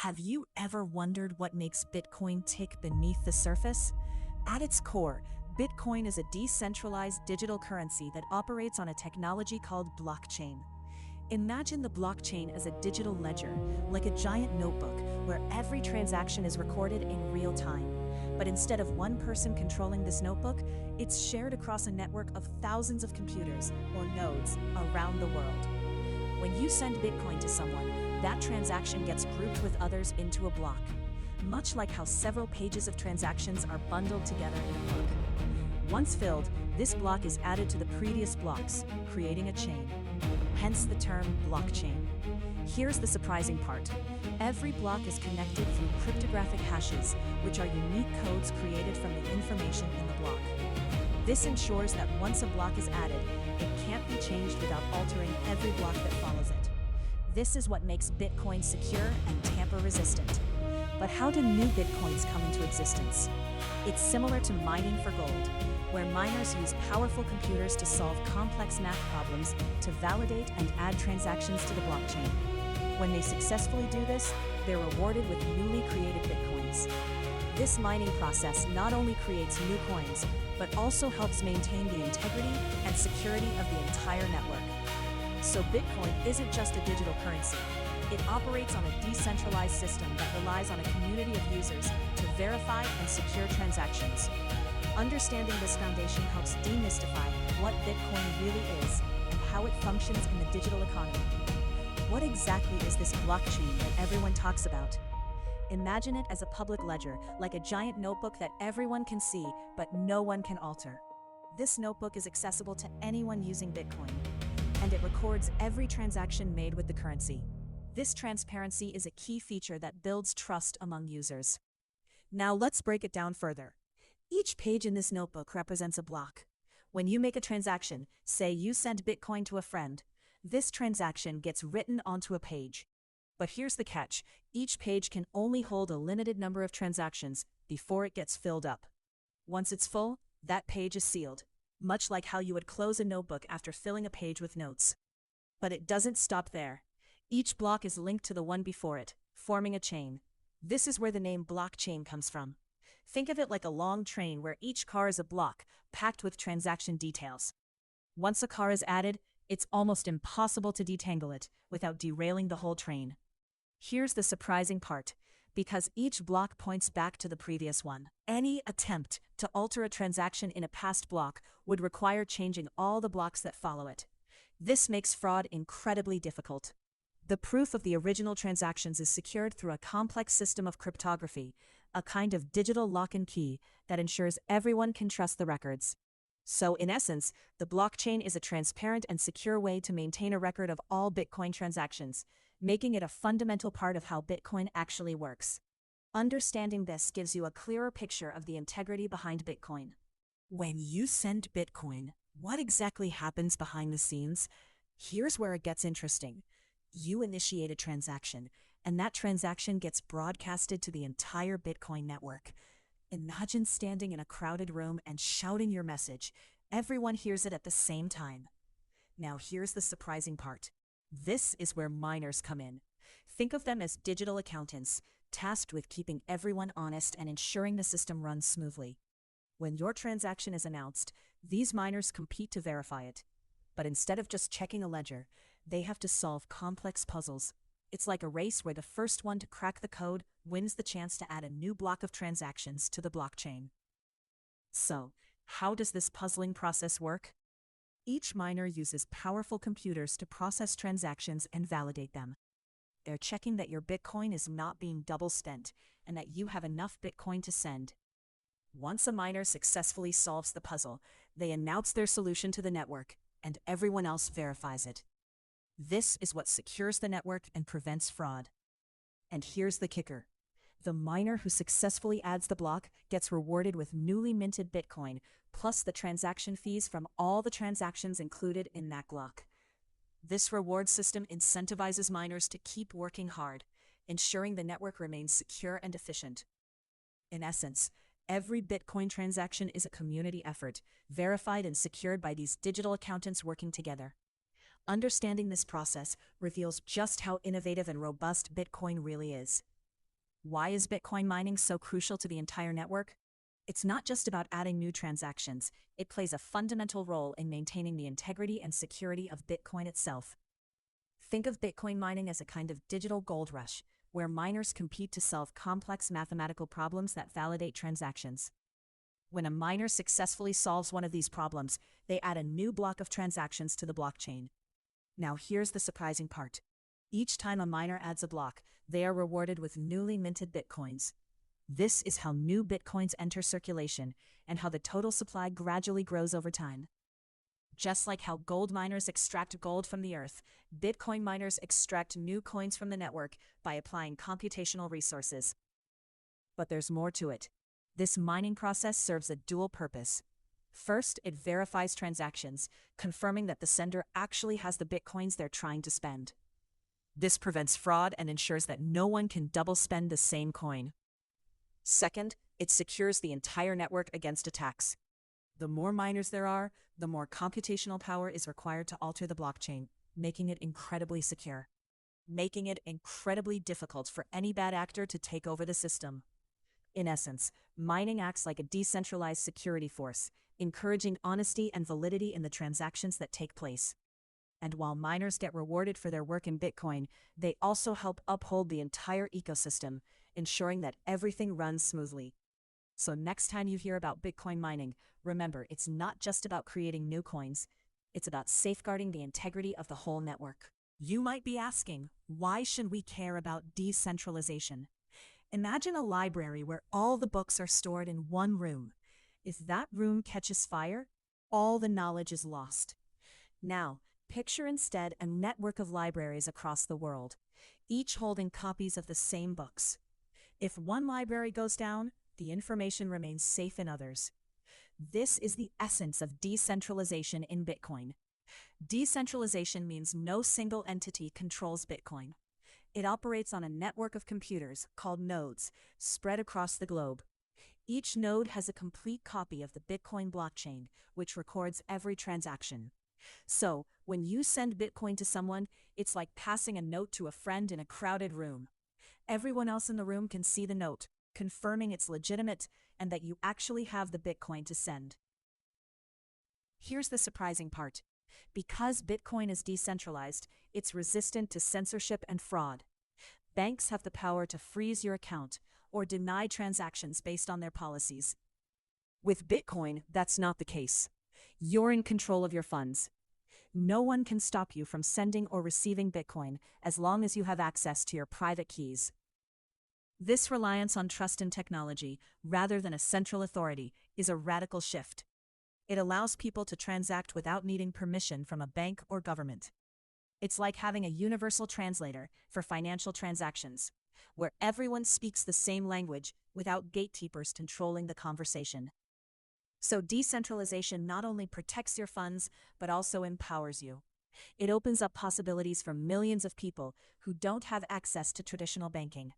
Have you ever wondered what makes Bitcoin tick beneath the surface? At its core, Bitcoin is a decentralized digital currency that operates on a technology called blockchain. Imagine the blockchain as a digital ledger, like a giant notebook where every transaction is recorded in real time. But instead of one person controlling this notebook, it's shared across a network of thousands of computers, or nodes, around the world. When you send Bitcoin to someone, that transaction gets grouped with others into a block, much like how several pages of transactions are bundled together in a book. Once filled, this block is added to the previous blocks, creating a chain. Hence the term blockchain. Here's the surprising part. Every block is connected through cryptographic hashes, which are unique codes created from the information in the block. This ensures that once a block is added, it can't be changed without altering every block that follows it. This is what makes Bitcoin secure and tamper-resistant. But how do new Bitcoins come into existence? It's similar to mining for gold, where miners use powerful computers to solve complex math problems to validate and add transactions to the blockchain. When they successfully do this, they're rewarded with newly created Bitcoins. This mining process not only creates new coins, but also helps maintain the integrity and security of the entire network. So Bitcoin isn't just a digital currency. It operates on a decentralized system that relies on a community of users to verify and secure transactions. Understanding this foundation helps demystify what Bitcoin really is and how it functions in the digital economy. What exactly is this blockchain that everyone talks about? Imagine it as a public ledger, like a giant notebook that everyone can see, but no one can alter. This notebook is accessible to anyone using Bitcoin, and it records every transaction made with the currency. This transparency is a key feature that builds trust among users. Now let's break it down further. Each page in this notebook represents a block. When you make a transaction, say you send Bitcoin to a friend, this transaction gets written onto a page. But here's the catch. Each page can only hold a limited number of transactions before it gets filled up. Once it's full, that page is sealed, much like how you would close a notebook after filling a page with notes. But it doesn't stop there. Each block is linked to the one before it, forming a chain. This is where the name blockchain comes from. Think of it like a long train where each car is a block, packed with transaction details. Once a car is added, it's almost impossible to detangle it without derailing the whole train. Here's the surprising part. Because each block points back to the previous one, any attempt to alter a transaction in a past block would require changing all the blocks that follow it. This makes fraud incredibly difficult. The proof of the original transactions is secured through a complex system of cryptography, a kind of digital lock and key that ensures everyone can trust the records. So, in essence, the blockchain is a transparent and secure way to maintain a record of all Bitcoin transactions, making it a fundamental part of how Bitcoin actually works. Understanding this gives you a clearer picture of the integrity behind Bitcoin. When you send Bitcoin, what exactly happens behind the scenes? Here's where it gets interesting. You initiate a transaction, and that transaction gets broadcasted to the entire Bitcoin network. Imagine standing in a crowded room and shouting your message. Everyone hears it at the same time. Now here's the surprising part. This is where miners come in. Think of them as digital accountants, tasked with keeping everyone honest and ensuring the system runs smoothly. When your transaction is announced, these miners compete to verify it. But instead of just checking a ledger, they have to solve complex puzzles. It's like a race where the first one to crack the code wins the chance to add a new block of transactions to the blockchain. So, how does this puzzling process work? Each miner uses powerful computers to process transactions and validate them. They're checking that your Bitcoin is not being double spent and that you have enough Bitcoin to send. Once a miner successfully solves the puzzle, they announce their solution to the network, and everyone else verifies it. This is what secures the network and prevents fraud. And here's the kicker. The miner who successfully adds the block gets rewarded with newly minted Bitcoin, plus the transaction fees from all the transactions included in that block. This reward system incentivizes miners to keep working hard, ensuring the network remains secure and efficient. In essence, every Bitcoin transaction is a community effort, verified and secured by these digital accountants working together. Understanding this process reveals just how innovative and robust Bitcoin really is. Why is Bitcoin mining so crucial to the entire network? It's not just about adding new transactions, it plays a fundamental role in maintaining the integrity and security of Bitcoin itself. Think of Bitcoin mining as a kind of digital gold rush, where miners compete to solve complex mathematical problems that validate transactions. When a miner successfully solves one of these problems, they add a new block of transactions to the blockchain. Now here's the surprising part. Each time a miner adds a block, they are rewarded with newly minted bitcoins. This is how new bitcoins enter circulation and how the total supply gradually grows over time. Just like how gold miners extract gold from the earth, Bitcoin miners extract new coins from the network by applying computational resources. But there's more to it. This mining process serves a dual purpose. First, it verifies transactions, confirming that the sender actually has the bitcoins they're trying to spend. This prevents fraud and ensures that no one can double spend the same coin. Second, it secures the entire network against attacks. The more miners there are, the more computational power is required to alter the blockchain, making it incredibly secure, making it incredibly difficult for any bad actor to take over the system. In essence, mining acts like a decentralized security force, encouraging honesty and validity in the transactions that take place. And while miners get rewarded for their work in Bitcoin, they also help uphold the entire ecosystem, ensuring that everything runs smoothly. So next time you hear about Bitcoin mining, remember it's not just about creating new coins, it's about safeguarding the integrity of the whole network. You might be asking, why should we care about decentralization? Imagine a library where all the books are stored in one room. If that room catches fire, all the knowledge is lost. Now, picture instead a network of libraries across the world, each holding copies of the same books. If one library goes down, the information remains safe in others. This is the essence of decentralization in Bitcoin. Decentralization means no single entity controls Bitcoin. It operates on a network of computers, called nodes, spread across the globe. Each node has a complete copy of the Bitcoin blockchain, which records every transaction. So, when you send Bitcoin to someone, it's like passing a note to a friend in a crowded room. Everyone else in the room can see the note, confirming it's legitimate and that you actually have the Bitcoin to send. Here's the surprising part. Because Bitcoin is decentralized, it's resistant to censorship and fraud. Banks have the power to freeze your account or deny transactions based on their policies. With Bitcoin, that's not the case. You're in control of your funds. No one can stop you from sending or receiving Bitcoin as long as you have access to your private keys. This reliance on trust in technology, rather than a central authority, is a radical shift. It allows people to transact without needing permission from a bank or government. It's like having a universal translator for financial transactions, where everyone speaks the same language without gatekeepers controlling the conversation. So decentralization not only protects your funds, but also empowers you. It opens up possibilities for millions of people who don't have access to traditional banking.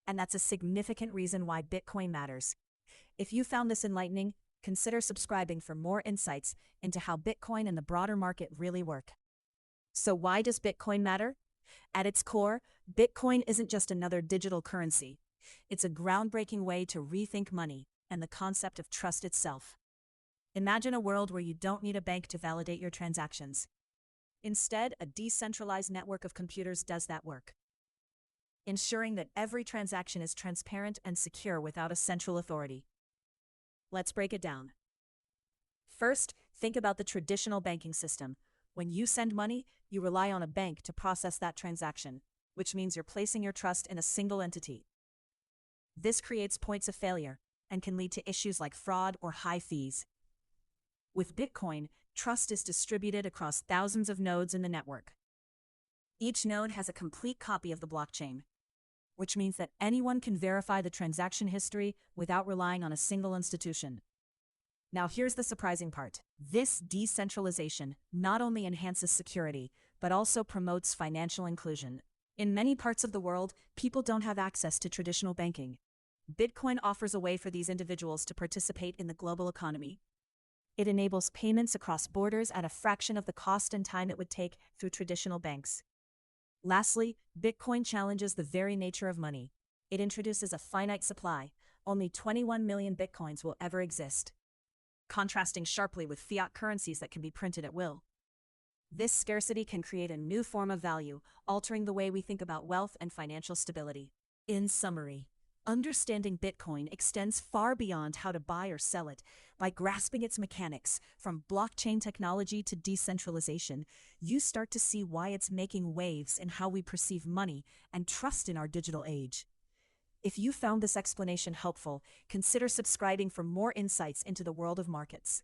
And that's a significant reason why Bitcoin matters. If you found this enlightening, consider subscribing for more insights into how Bitcoin and the broader market really work. So why does Bitcoin matter? At its core, Bitcoin isn't just another digital currency. It's a groundbreaking way to rethink money and the concept of trust itself. Imagine a world where you don't need a bank to validate your transactions. Instead, a decentralized network of computers does that work, ensuring that every transaction is transparent and secure without a central authority. Let's break it down. First, think about the traditional banking system. When you send money, you rely on a bank to process that transaction, which means you're placing your trust in a single entity. This creates points of failure and can lead to issues like fraud or high fees. With Bitcoin, trust is distributed across thousands of nodes in the network. Each node has a complete copy of the blockchain, which means that anyone can verify the transaction history without relying on a single institution. Now here's the surprising part. This decentralization not only enhances security, but also promotes financial inclusion. In many parts of the world, people don't have access to traditional banking. Bitcoin offers a way for these individuals to participate in the global economy. It enables payments across borders at a fraction of the cost and time it would take through traditional banks. Lastly, Bitcoin challenges the very nature of money. It introduces a finite supply. Only 21 million bitcoins will ever exist, contrasting sharply with fiat currencies that can be printed at will. This scarcity can create a new form of value, altering the way we think about wealth and financial stability. In summary, understanding Bitcoin extends far beyond how to buy or sell it. By grasping its mechanics, from blockchain technology to decentralization, you start to see why it's making waves in how we perceive money and trust in our digital age. If you found this explanation helpful, consider subscribing for more insights into the world of markets.